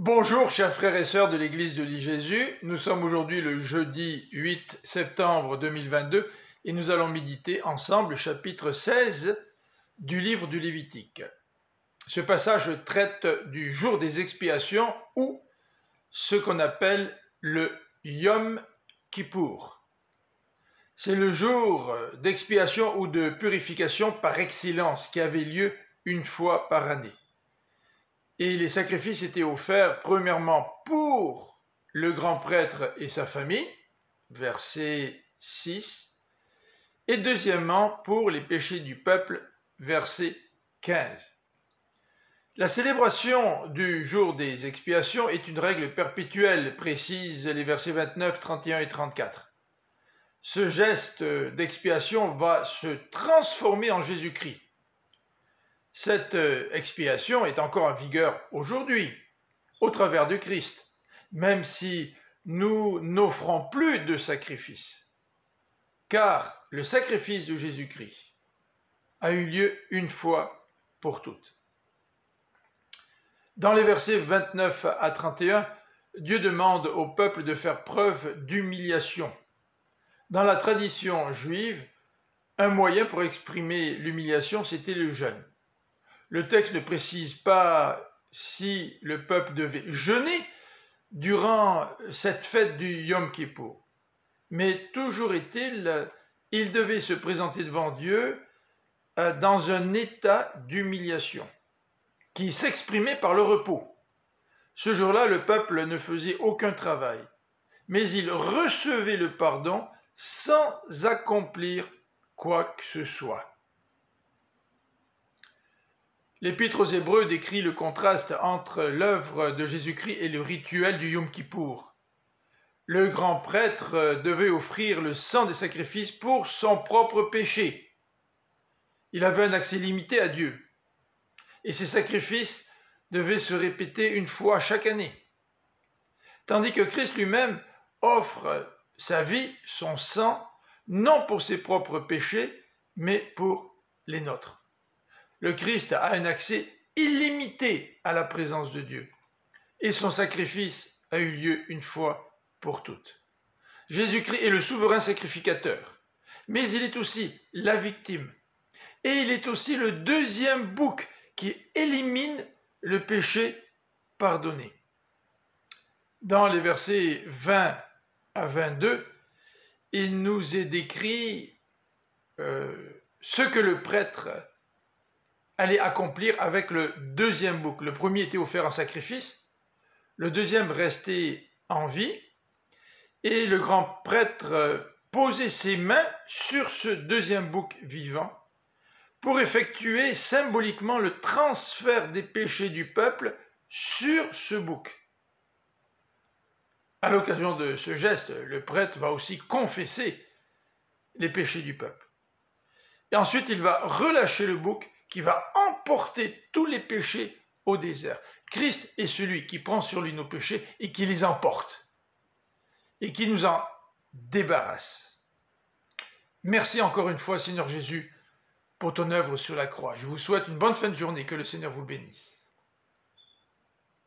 Bonjour chers frères et sœurs de l'église de l'I-Jésus, nous sommes aujourd'hui le jeudi 8 septembre 2022 et nous allons méditer ensemble le chapitre 16 du livre du Lévitique. Ce passage traite du jour des expiations ou ce qu'on appelle le Yom Kippour. C'est le jour d'expiation ou de purification par excellence qui avait lieu une fois par année. Et les sacrifices étaient offerts premièrement pour le grand prêtre et sa famille, verset 6, et deuxièmement pour les péchés du peuple, verset 15. La célébration du jour des expiations est une règle perpétuelle, précisent les versets 29, 31 et 34. Ce geste d'expiation va se transformer en Jésus-Christ. Cette expiation est encore en vigueur aujourd'hui, au travers de Christ, même si nous n'offrons plus de sacrifice, car le sacrifice de Jésus-Christ a eu lieu une fois pour toutes. Dans les versets 29 à 31, Dieu demande au peuple de faire preuve d'humiliation. Dans la tradition juive, un moyen pour exprimer l'humiliation, c'était le jeûne. Le texte ne précise pas si le peuple devait jeûner durant cette fête du Yom Kippour. Mais toujours est-il, il devait se présenter devant Dieu dans un état d'humiliation qui s'exprimait par le repos. Ce jour-là, le peuple ne faisait aucun travail, mais il recevait le pardon sans accomplir quoi que ce soit. L'Épître aux Hébreux décrit le contraste entre l'œuvre de Jésus-Christ et le rituel du Yom Kippour. Le grand prêtre devait offrir le sang des sacrifices pour son propre péché. Il avait un accès limité à Dieu. Et ces sacrifices devaient se répéter une fois chaque année. Tandis que Christ lui-même offre sa vie, son sang, non pour ses propres péchés, mais pour les nôtres. Le Christ a un accès illimité à la présence de Dieu. Et son sacrifice a eu lieu une fois pour toutes. Jésus-Christ est le souverain sacrificateur, mais il est aussi la victime. Et il est aussi le deuxième bouc qui élimine le péché pardonné. Dans les versets 20 à 22, il nous est décrit ce que le prêtre allait accomplir avec le deuxième bouc. Le premier était offert en sacrifice, le deuxième restait en vie, et le grand prêtre posait ses mains sur ce deuxième bouc vivant pour effectuer symboliquement le transfert des péchés du peuple sur ce bouc. À l'occasion de ce geste, le prêtre va aussi confesser les péchés du peuple. Et ensuite, il va relâcher le bouc qui va emporter tous les péchés au désert. Christ est celui qui prend sur lui nos péchés et qui les emporte et qui nous en débarrasse. Merci encore une fois, Seigneur Jésus, pour ton œuvre sur la croix. Je vous souhaite une bonne fin de journée, que le Seigneur vous bénisse.